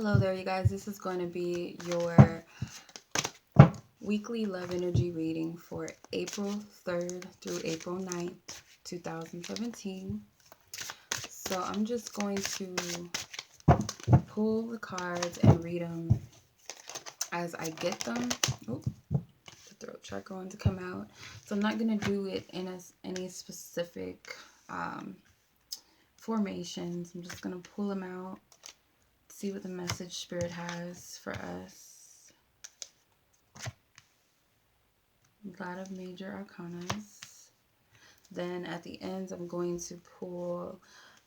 Hello there, you guys. This is going to be your weekly love energy reading for April 3rd through April 9th, 2017. So I'm just going to pull the cards and read them as I get them. Oh, the throat chakra going to come out. So I'm not going to do it in any specific formations. I'm just going to pull them out, see what the message Spirit has for us. A lot of major arcanas. Then at the end, I'm going to pull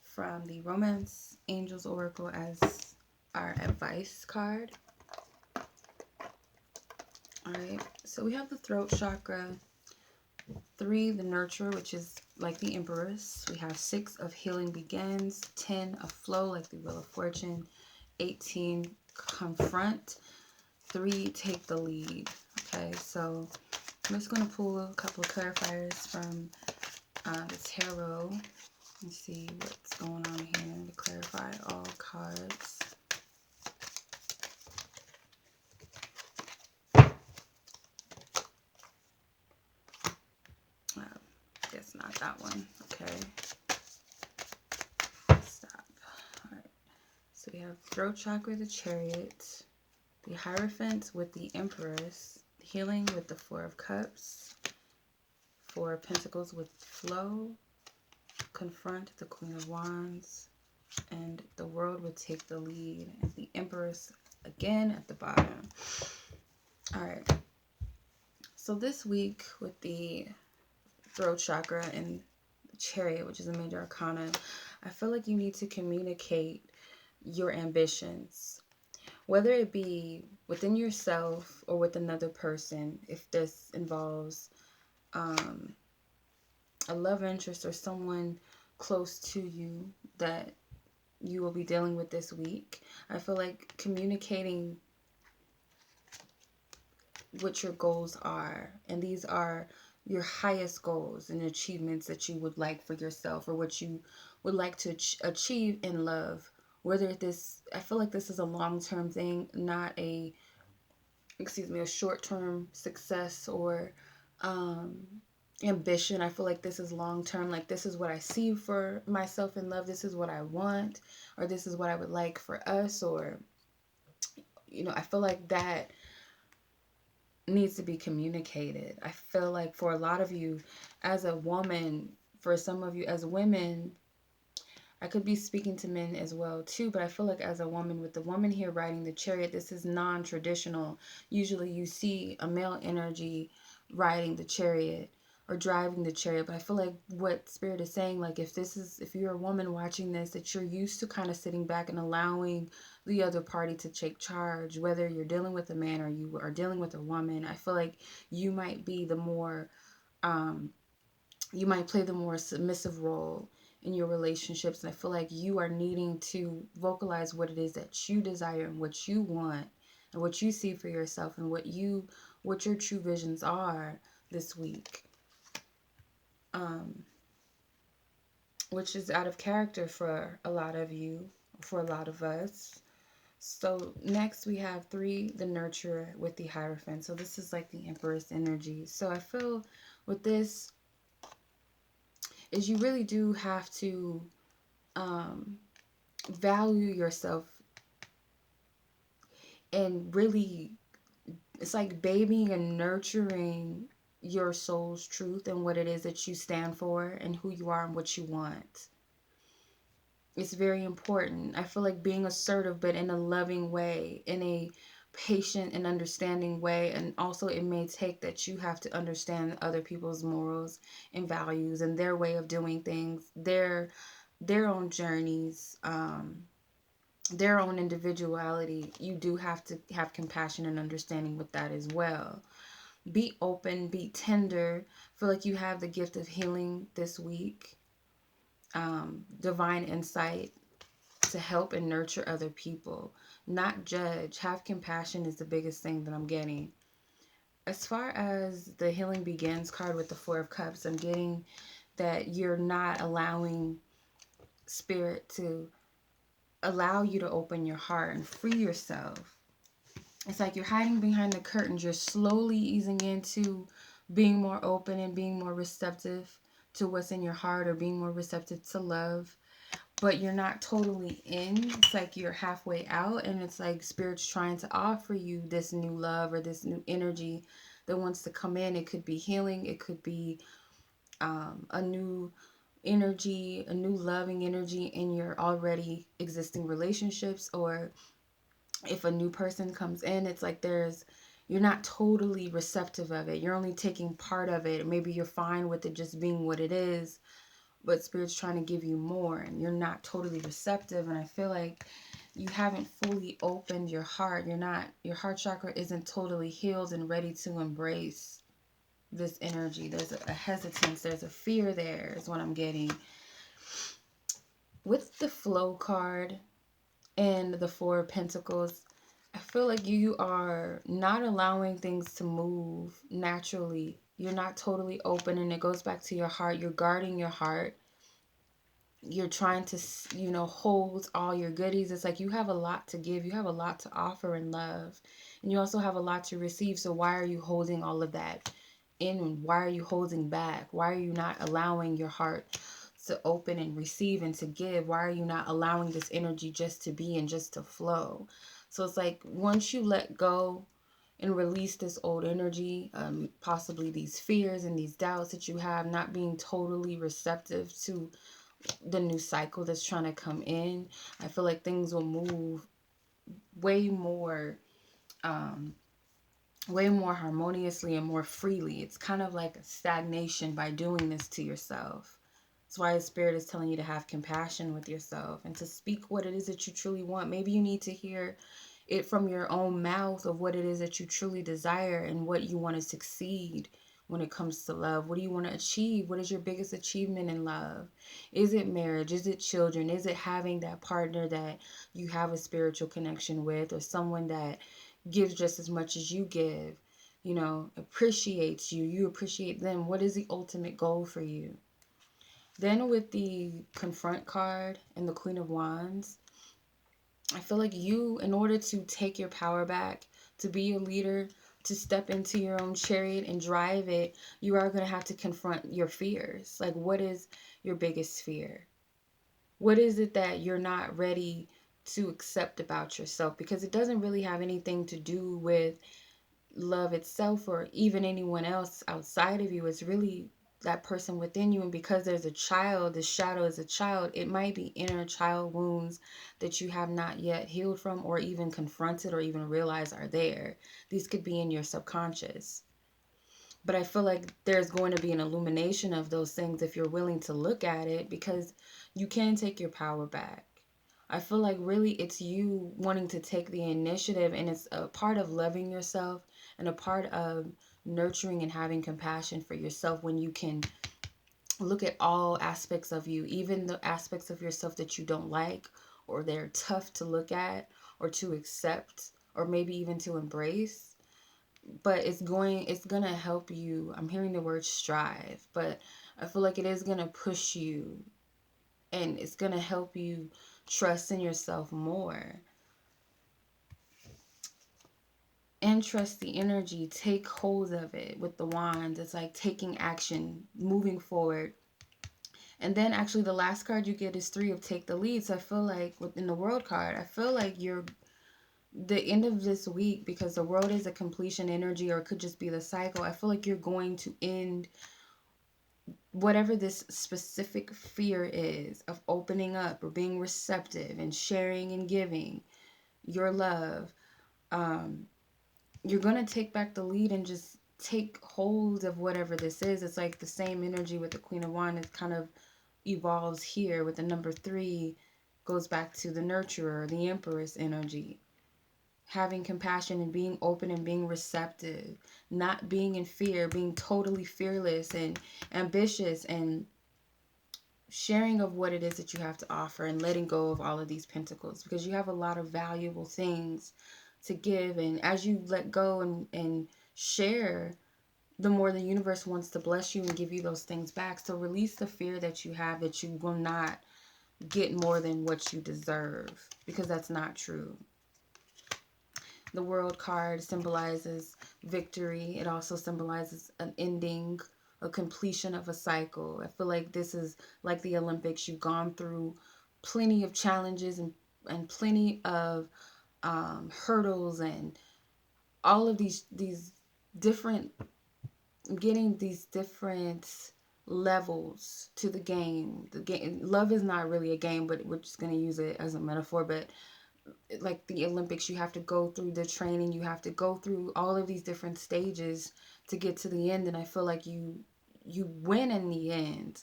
from the Romance Angels Oracle as our advice card. Alright, so we have the throat chakra, 3, the nurturer, which is like the Empress. We have 6 of healing begins, 10 of flow, like the Wheel of Fortune, 18, confront, 3, take the lead. Okay, so I'm just going to pull a couple of clarifiers from the tarot and see what's going on here to clarify all cards. Guess not that one. Okay. Stop. Alright. So we have throat chakra, the Chariot, the Hierophant with the Empress, healing with the 4 of Cups, 4 of Pentacles with flow, confront, the Queen of Wands, and the World would take the lead, and the Empress again at the bottom. Alright. So this week with the throat chakra and the Chariot, which is a major arcana, I feel like you need to communicate your ambitions, whether it be within yourself or with another person. If this involves a love interest or someone close to you that you will be dealing with this week, I feel like communicating what your goals are, and these are your highest goals and achievements that you would like for yourself, or what you would like to achieve in love. Whether this, I feel like this is a long-term thing, not a short-term success or ambition. I feel like this is long-term. Like, this is what I see for myself in love. This is what I want, or this is what I would like for us, or I feel like that needs to be communicated. I feel like for a lot of you as a woman, for some of you as women, I could be speaking to men as well too, but I feel like as a woman, with the woman here riding the Chariot, this is non-traditional. Usually you see a male energy riding the Chariot or driving the Chariot, but I feel like what Spirit is saying, like if you're a woman watching this, that you're used to kind of sitting back and allowing the other party to take charge, whether you're dealing with a man or you are dealing with a woman. I feel like you might be the more you might play the more submissive role in your relationships. And I feel like you are needing to vocalize what it is that you desire and what you want and what you see for yourself and what your true visions are this week. Which is out of character for a lot of you, for a lot of us. So next we have 3, the nurturer with the Hierophant. So this is like the Empress energy. So I feel with this is you really do have to value yourself, and really, it's like babying and nurturing your soul's truth and what it is that you stand for and who you are and what you want. It's very important. I feel like being assertive, but in a loving way, in a patient and understanding way. And also it may take that you have to understand other people's morals and values and their way of doing things, their own journeys, their own individuality. You do have to have compassion and understanding with that as well. Be open, be tender. Feel like you have the gift of healing this week. Divine insight to help and nurture other people. Not judge. Have compassion is the biggest thing that I'm getting. As far as the healing begins card with the 4 of Cups, I'm getting that you're not allowing Spirit to allow you to open your heart and free yourself. It's like you're hiding behind the curtains. You're slowly easing into being more open and being more receptive to what's in your heart, or being more receptive to love. But you're not totally in. It's like you're halfway out, and it's like Spirit's trying to offer you this new love or this new energy that wants to come in. It could be healing, it could be a new energy, a new loving energy in your already existing relationships, or if a new person comes in, it's like you're not totally receptive of it. You're only taking part of it. Maybe you're fine with it just being what it is, but Spirit's trying to give you more, and you're not totally receptive. And I feel like you haven't fully opened your heart. Your heart chakra isn't totally healed and ready to embrace this energy. There's a hesitance, there's a fear there, is what I'm getting. With the flow card and the Four of Pentacles, I feel like you are not allowing things to move naturally. You're not totally open, and it goes back to your heart. You're guarding your heart. You're trying to, hold all your goodies. It's like you have a lot to give. You have a lot to offer in love. And you also have a lot to receive. So why are you holding all of that in? Why are you holding back? Why are you not allowing your heart to open and receive and to give? Why are you not allowing this energy just to be and just to flow? So it's like once you let go and release this old energy, possibly these fears and these doubts that you have, not being totally receptive to the new cycle that's trying to come in, I feel like things will move way more um way more harmoniously and more freely. It's kind of like a stagnation by doing this to yourself. That's why the Spirit is telling you to have compassion with yourself and to speak what it is that you truly want. Maybe you need to hear it from your own mouth of what it is that you truly desire and what you want to succeed when it comes to love. What do you want to achieve? What is your biggest achievement in love? Is it marriage? Is it children? Is it having that partner that you have a spiritual connection with, or someone that gives just as much as you give, appreciates you, you appreciate them? What is the ultimate goal for you? Then with the Confront card and the Queen of Wands, I feel like you, in order to take your power back, to be a leader, to step into your own chariot and drive it, you are going to have to confront your fears. Like, what is your biggest fear? What is it that you're not ready to accept about yourself? Because it doesn't really have anything to do with love itself or even anyone else outside of you. It's really that person within you. And because there's a child, the shadow is a child, it might be inner child wounds that you have not yet healed from, or even confronted, or even realized are there. These could be in your subconscious. But I feel like there's going to be an illumination of those things if you're willing to look at it, because you can take your power back. I feel like really it's you wanting to take the initiative, and it's a part of loving yourself and a part of nurturing and having compassion for yourself when you can look at all aspects of you, even the aspects of yourself that you don't like, or they're tough to look at or to accept, or maybe even to embrace. But it's gonna help you. I'm hearing the word strive, but I feel like it is gonna push you, and it's gonna help you trust in yourself more and trust the energy. Take hold of it with the wands. It's like taking action, moving forward. And then actually the last card you get is Three of Take the Lead. So I feel like within the World card, I feel like you're the end of this week, because the world is a completion energy, or it could just be the cycle. I feel like you're going to end whatever this specific fear is of opening up or being receptive and sharing and giving your love. You're going to take back the lead and just take hold of whatever this is. It's like the same energy with the Queen of Wands. It kind of evolves here with the number 3, goes back to the nurturer, the Empress energy. Having compassion and being open and being receptive, not being in fear, being totally fearless and ambitious, and sharing of what it is that you have to offer, and letting go of all of these pentacles, because you have a lot of valuable things to give. And as you let go and share, the more the universe wants to bless you and give you those things back. So release the fear that you have, that you will not get more than what you deserve, because that's not true. The World card symbolizes victory. It also symbolizes an ending, a completion of a cycle. I feel like this is like the Olympics. You've gone through plenty of challenges and plenty of hurdles and all of these different, getting these different levels to the game. The game, love is not really a game, but we're just going to use it as a metaphor. But like the Olympics, you have to go through the training, you have to go through all of these different stages to get to the end. And I feel like you win in the end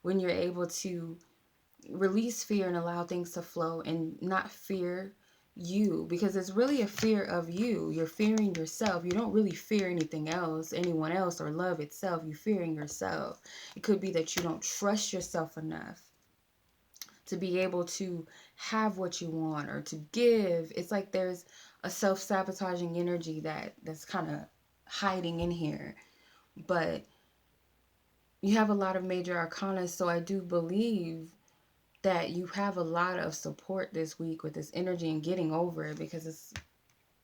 when you're able to release fear and allow things to flow and not fear you, because it's really a fear of you. You're fearing yourself. You don't really fear anything else, anyone else, or love itself. You're fearing yourself. It could be that you don't trust yourself enough to be able to have what you want or to give. It's like there's a self-sabotaging energy that's kind of hiding in here. But you have a lot of major arcana, so I do believe that you have a lot of support this week with this energy and getting over it, because it's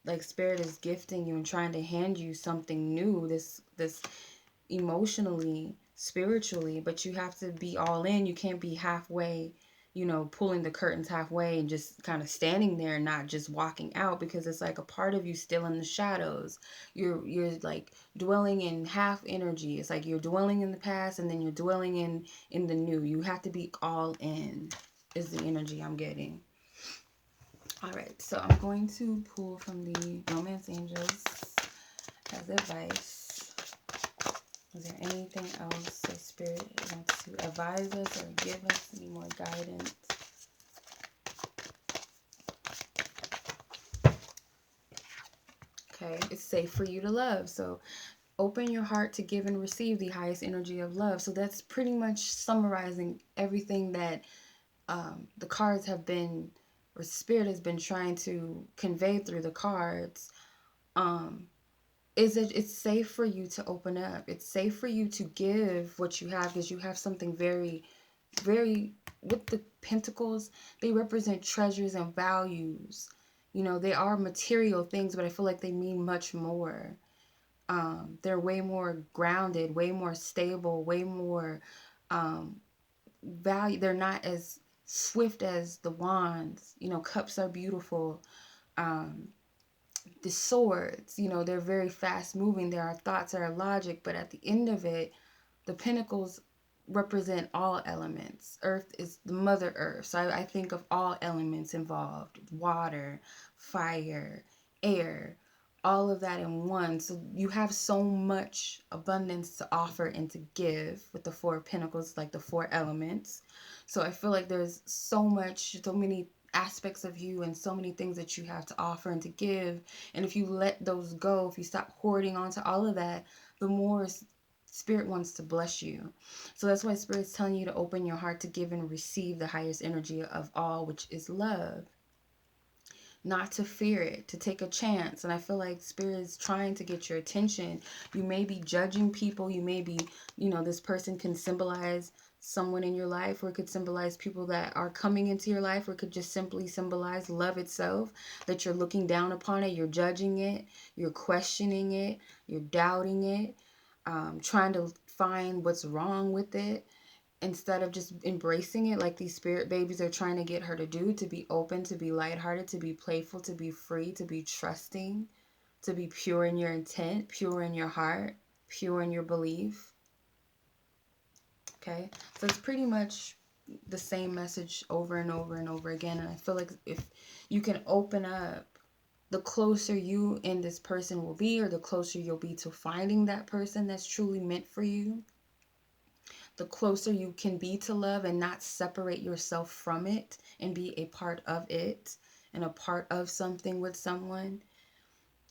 like spirit is gifting you and trying to hand you something new, this emotionally, spiritually. But you have to be all in. You can't be halfway, pulling the curtains halfway and just kind of standing there and not just walking out, because it's like a part of you still in the shadows. You're like dwelling in half energy. It's like you're dwelling in the past and then you're dwelling in the new. You have to be all in, is the energy I'm getting. All right, so I'm going to pull from the Romance Angels as advice. Is there anything else that Spirit wants to advise us or give us? Any more guidance? Okay, it's safe for you to love. So open your heart to give and receive the highest energy of love. So that's pretty much summarizing everything that the cards have been, or Spirit has been trying to convey through the cards. Is that it's safe for you to open up. It's safe for you to give what you have, because you have something very, very, with the pentacles, they represent treasures and values. They are material things, but I feel like they mean much more. They're way more grounded, way more stable, way more value. They're not as swift as the wands. Cups are beautiful. The swords, they're very fast moving. There are thoughts, there are logic, but at the end of it, the pentacles represent all elements. Earth is the mother earth. So I think of all elements involved: water, fire, air, all of that in one. So you have so much abundance to offer and to give with the Four of Pentacles, like the four elements. So I feel like there's so many aspects of you and so many things that you have to offer and to give. And if you let those go, if you stop hoarding onto all of that, the more Spirit wants to bless you. So that's why Spirit's telling you to open your heart to give and receive the highest energy of all, which is love. Not to fear it, to take a chance. And I feel like Spirit is trying to get your attention. You may be judging people. You may be, this person can symbolize someone in your life, or it could symbolize people that are coming into your life, or it could just simply symbolize love itself, that you're looking down upon it, you're judging it, you're questioning it, you're doubting it, trying to find what's wrong with it, instead of just embracing it like these spirit babies are trying to get her to do, to be open, to be lighthearted, to be playful, to be free, to be trusting, to be pure in your intent, pure in your heart, pure in your belief. Okay, so it's pretty much the same message over and over and over again. And I feel like if you can open up, the closer you and this person will be, or the closer you'll be to finding that person that's truly meant for you, the closer you can be to love and not separate yourself from it and be a part of it and a part of something with someone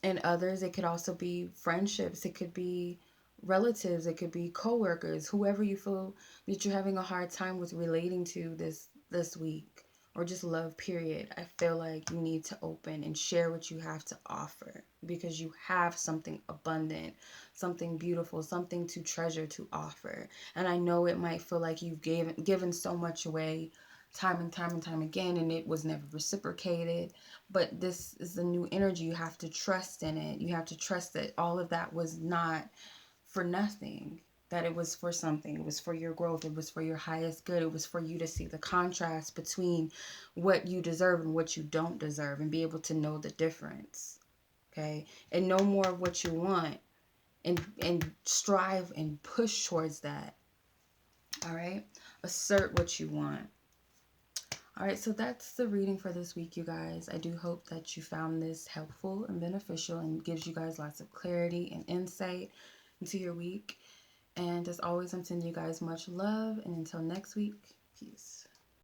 and others. It could also be friendships. It could be relatives. It could be coworkers, whoever you feel that you're having a hard time with relating to this week, or just love, period. I feel like you need to open and share what you have to offer, because you have something abundant, something beautiful, something to treasure to offer. And I know it might feel like you've given so much away time and time and time again, and it was never reciprocated. But this is a new energy. You have to trust in it. You have to trust that all of that was not for nothing, that it was for something. It was for your growth. It was for your highest good. It was for you to see the contrast between what you deserve and what you don't deserve, and be able to know the difference. Okay? And know more of what you want, and strive and push towards that. All right? Assert what you want. All right, so that's the reading for this week, you guys. I do hope that you found this helpful and beneficial, and gives you guys lots of clarity and insight into your week. And as always, I'm sending you guys much love. And until next week, peace.